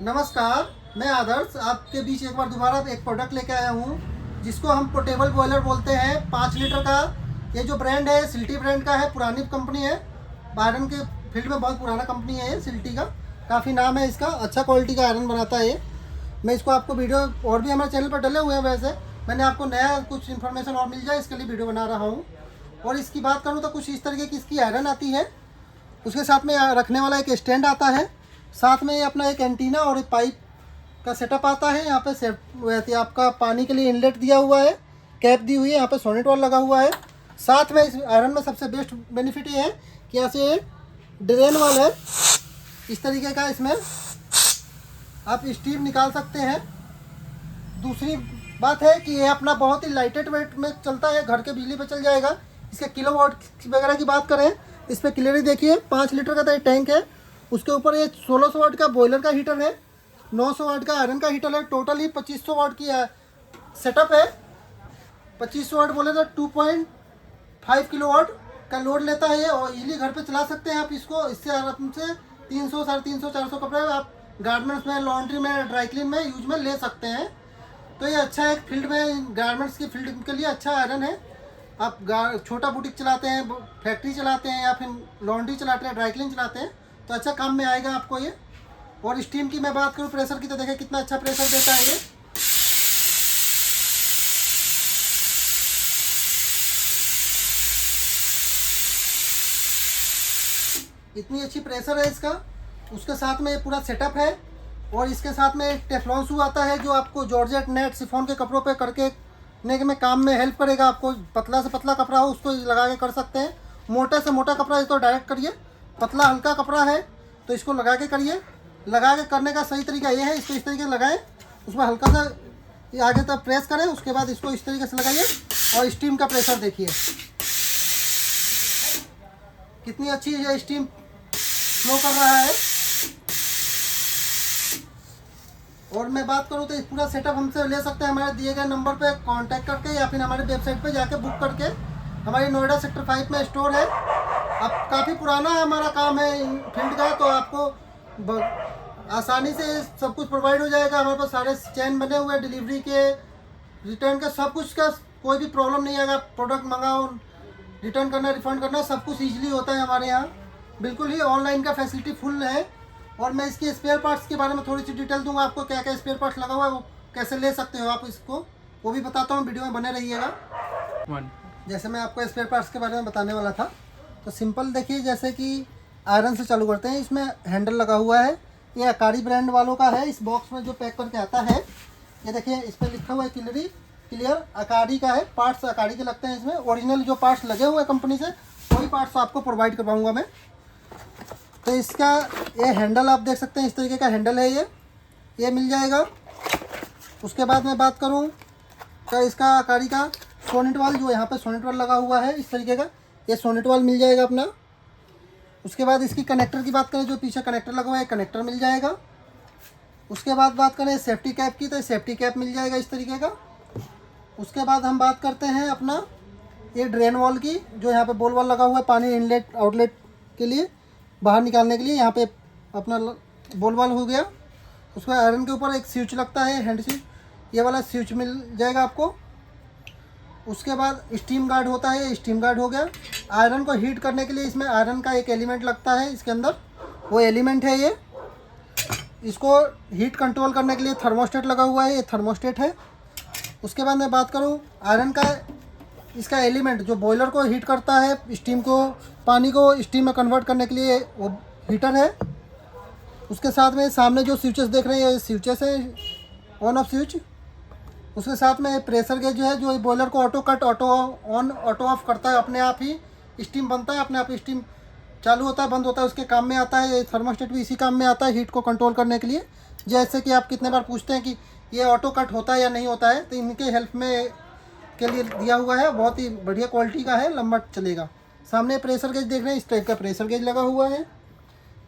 नमस्कार, मैं आदर्श आपके बीच एक बार दोबारा एक प्रोडक्ट लेके आया हूँ जिसको हम पोर्टेबल बॉयलर बोलते हैं। 5 लीटर का ये जो ब्रांड है सिल्टी ब्रांड का है, पुरानी कंपनी है, आयरन के फील्ड में बहुत पुराना कंपनी है ये सिल्टी का, काफ़ी नाम है इसका, अच्छा क्वालिटी का आयरन बनाता है ये। मैं इसको आपको वीडियो और भी हमारे चैनल पर डले हुए हैं, वैसे मैंने आपको नया कुछ इन्फॉर्मेशन और मिल जाए इसके लिए वीडियो बना रहा हूँ। और इसकी बात करूँ तो कुछ इस तरीके की इसकी आयरन आती है, उसके साथ में रखने वाला एक स्टैंड आता है, साथ में ये अपना एक एंटीना और एक पाइप का सेटअप आता है। यहाँ पे वैसे आपका पानी के लिए इनलेट दिया हुआ है, कैप दी हुई है, यहाँ पे सोनेट वॉल लगा हुआ है। साथ में इस आयरन में सबसे बेस्ट बेनिफिट ये है कि ऐसे ड्रेन वाल है इस तरीके का, इसमें आप स्टीम निकाल सकते हैं। दूसरी बात है कि ये अपना बहुत ही लाइटेड वेट में चलता है, घर के बिजली पे चल जाएगा। इसके किलोवाट वगैरह की बात करें, इस पर क्लियरली देखिए 5 लीटर का तो टैंक है, उसके ऊपर ये 1600 वाट का बॉयलर का हीटर है, 900 वाट का आयरन का हीटर है, टोटल ही 2500 वाट की सेटअप है। 2500 वाट बोले तो 2.5 किलोवाट का लोड लेता है ये, और इजीली घर पे चला सकते हैं आप इसको। इससे आराम से 300, 350, 400 कपड़े आप गारमेंट्स में, लॉन्ड्री में, ड्राई क्लीन में यूज में ले सकते हैं। तो ये अच्छा एक फील्ड में, गारमेंट्स की फील्ड के लिए अच्छा आयरन है। आप छोटा बुटीक चलाते हैं, फैक्ट्री चलाते हैं, या फिर लॉन्ड्री चलाते हैं, ड्राई क्लीन चलाते हैं, तो अच्छा काम में आएगा आपको ये। और स्टीम की मैं बात करूँ, प्रेशर की, तो देखें कितना अच्छा प्रेशर देता है ये। इतनी अच्छी प्रेशर है इसका। उसके साथ में पूरा सेटअप है, और इसके साथ में एक टेफ्लॉन शू आता है जो आपको जॉर्जेट नेट शिफॉन के कपड़ों पे करके में काम में हेल्प करेगा। आपको पतला से पतला कपड़ा हो उसको लगा के कर सकते हैं, मोटे से मोटा कपड़ा है तो डायरेक्ट करिए, पतला हल्का कपड़ा है तो इसको लगा के करिए। लगा के करने का सही तरीका ये है, इसको इस तरीके से लगाएं, उसमें हल्का सा ये आगे तक प्रेस करें, उसके बाद इसको इस तरीके से लगाइए और स्टीम का प्रेशर देखिए कितनी अच्छी ये स्टीम फ्लो कर रहा है। और मैं बात करूँ तो इस पूरा सेटअप हमसे ले सकते हैं हमारे दिए गए नंबर पे कांटेक्ट करके, या फिर हमारे वेबसाइट पे जाके बुक करके। हमारी नोएडा सेक्टर 5 में स्टोर है। अब काफ़ी पुराना हमारा काम है फील्ड का, तो आपको आसानी से सब कुछ प्रोवाइड हो जाएगा। हमारे पास सारे चैन बने हुए हैं, डिलीवरी के, रिटर्न का, सब कुछ का कोई भी प्रॉब्लम नहीं आएगा। प्रोडक्ट मंगाओ, रिटर्न करना, रिफंड करना, सब कुछ ईजिली होता है हमारे यहाँ। बिल्कुल ही ऑनलाइन का फैसिलिटी फुल है। और मैं इसके स्पेयर पार्ट्स के बारे में थोड़ी सी डिटेल दूंगा आपको, क्या क्या स्पेयर पार्ट्स लगा हुआ है, वो कैसे ले सकते हो आप इसको, वो भी बताता हूँ, वीडियो में बने रहिएगा। जैसे मैं आपको स्पेयर पार्ट्स के बारे में बताने वाला था, तो सिंपल देखिए, जैसे कि आयरन से चालू करते हैं। इसमें हैंडल लगा हुआ है, ये अकारी ब्रांड वालों का है। इस बॉक्स में जो पैक करके आता है, ये देखिए इस पर लिखा हुआ है क्लियर अकारी का है। पार्ट्स अकारी के लगते हैं इसमें, ओरिजिनल जो पार्ट्स लगे हुए हैं कंपनी से, वही पार्ट्स आपको प्रोवाइड करवाऊँगा मैं। तो इसका ये हैंडल आप देख सकते हैं, इस तरीके का हैंडल है ये मिल जाएगा। उसके बाद मैं बात करूं तो इसका अकारी का सोनेट वाल, जो यहाँ पे सोनेट वाल लगा हुआ है इस तरीके का, ये सोनेट वाल मिल जाएगा अपना। उसके बाद इसकी कनेक्टर की बात करें, जो पीछे कनेक्टर लगा हुआ है, कनेक्टर मिल जाएगा। उसके बाद बात करें सेफ्टी कैप की, तो सेफ्टी कैप मिल जाएगा इस तरीके का। उसके बाद हम बात करते हैं अपना ये ड्रेन वॉल की, जो यहाँ पे बोल वॉल लगा हुआ है पानी इनलेट आउटलेट के लिए, बाहर निकालने के लिए। यहाँ पे अपना बोल वाल हो गया। उसके आयरन के ऊपर एक स्विच लगता है, हैंड स्विच, ये वाला स्विच मिल जाएगा आपको। उसके बाद स्टीम गार्ड होता है, स्टीम गार्ड हो गया। आयरन को हीट करने के लिए इसमें आयरन का एक एलिमेंट लगता है इसके अंदर, वो एलिमेंट है ये। इसको हीट कंट्रोल करने के लिए थर्मोस्टेट लगा हुआ है, ये थर्मोस्टेट है। उसके बाद मैं बात करूँ आयरन का, इसका एलिमेंट जो बॉयलर को हीट करता है, स्टीम को, पानी को स्टीम में कन्वर्ट करने के लिए, वो हीटर है। उसके साथ में सामने जो स्विचेस देख रहे हैं, ये स्विचेस है, ऑन ऑफ स्विच। उसके साथ में प्रेशर गेज जो है, जो बॉयलर को auto cut, auto on, auto of करता है, अपने आप ही स्टीम बनता है, अपने आप स्टीम चालू होता है, बंद होता है, उसके काम में आता है। ये थर्मोस्टेट भी इसी काम में आता है, हीट को कंट्रोल करने के लिए। जैसे कि आप कितने बार पूछते हैं कि ये ऑटो कट होता है या नहीं होता है, तो इनके हेल्प में के लिए दिया हुआ है, बहुत ही बढ़िया क्वालिटी का है, लंबा चलेगा। सामने प्रेशर गेज देख रहे हैं, इस टाइप का प्रेशर गेज लगा हुआ है।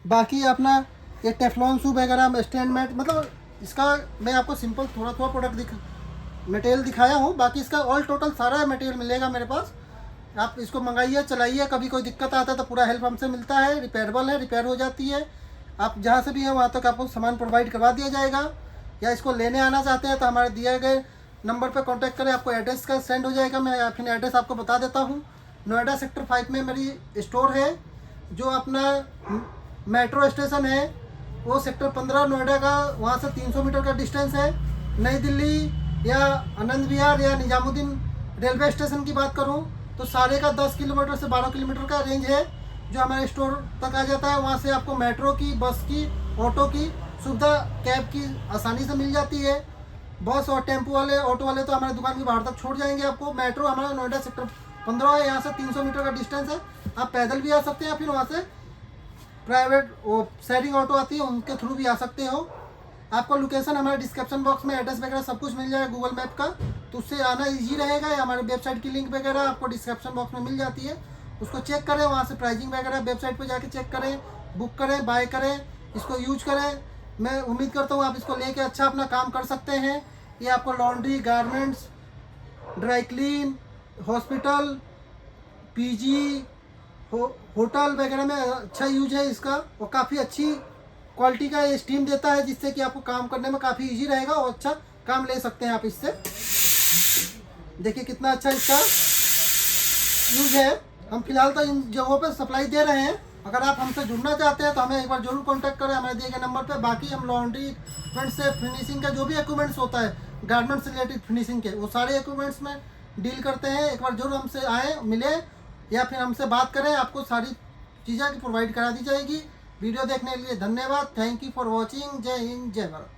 बाकी अपना ये टेफ्लॉन शू वगैरह, स्टैंड मैट, मतलब इसका मैं आपको सिंपल थोड़ा प्रोडक्ट मटेरियल दिखाया हूँ। बाकी इसका ऑल टोटल सारा मटेरियल मिलेगा मेरे पास। आप इसको मंगाइए, चलाइए, कभी कोई दिक्कत आता है तो पूरा हेल्प हमसे मिलता है। रिपेयरेबल है, रिपेयर हो जाती है। आप जहाँ से भी हैं वहाँ तक आपको सामान प्रोवाइड करवा दिया जाएगा। या इसको लेने आना चाहते हैं तो हमारे दिए गए नंबर पर कांटेक्ट करें, आपको एड्रेस का सेंड हो जाएगा। मैं फिर एड्रेस आपको बता देता हूँ। नोएडा सेक्टर 5 में मेरी स्टोर है। जो अपना मेट्रो स्टेशन है वो सेक्टर 15 नोएडा का, वहाँ से 300 मीटर का डिस्टेंस है। नई दिल्ली या आनंद विहार या निजामुद्दीन रेलवे स्टेशन की बात करूँ तो सारे का 10 किलोमीटर से 12 किलोमीटर का रेंज है जो हमारे स्टोर तक आ जाता है। वहाँ से आपको मेट्रो की, बस की, ऑटो की सुविधा, कैब की आसानी से मिल जाती है। बस और टेम्पो वाले, ऑटो वाले तो हमारे दुकान के बाहर तक छोड़ जाएंगे आपको। मेट्रो हमारा नोएडा सेक्टर 15 है, यहाँ से 300 मीटर का डिस्टेंस है। आप पैदल भी आ सकते हैं या फिर वहाँ से प्राइवेट वो शेयरिंग ऑटो आती है उनके थ्रू भी आ सकते हो। आपको लोकेशन हमारे डिस्क्रिप्शन बॉक्स में एड्रेस वगैरह सब कुछ मिल जाएगा गूगल मैप का, तो उससे आना ईजी रहेगा। या हमारे वेबसाइट की लिंक वगैरह आपको डिस्क्रिप्शन बॉक्स में मिल जाती है, उसको चेक करें। वहाँ से प्राइसिंग वगैरह वेबसाइट पर जाके चेक करें, बुक करें, बाय करें, इसको यूज करें। मैं उम्मीद करता हूँ आप इसको लेके अच्छा अपना काम कर सकते हैं। ये आपको laundry, garments, dry clean, hospital, PG, hotel वगैरह में अच्छा यूज है इसका। और काफ़ी अच्छी क्वालिटी का ये स्टीम देता है जिससे कि आपको काम करने में काफ़ी इजी रहेगा और अच्छा काम ले सकते हैं आप इससे। देखिए कितना अच्छा इसका यूज है। हम फिलहाल तो इन जगहों पे सप्लाई दे रहे हैं। अगर आप हमसे जुड़ना चाहते हैं तो हमें एक बार जरूर कांटेक्ट करें हमारे दिए गए नंबर पे। बाकी हम लॉन्ड्री इक्विपमेंट से फिनिशिंग का जो भी इक्विपमेंट्स होता है गारमेंट्स से रिलेटेड फिनिशिंग के, वो सारे इक्विपमेंट्स में डील करते हैं। एक बार जरूर हमसे आए, मिले या फिर हमसे बात करें, आपको सारी चीज़ें प्रोवाइड करा दी जाएगी। वीडियो देखने के लिए धन्यवाद। Thank you for watching. जय हिंद, जय भारत।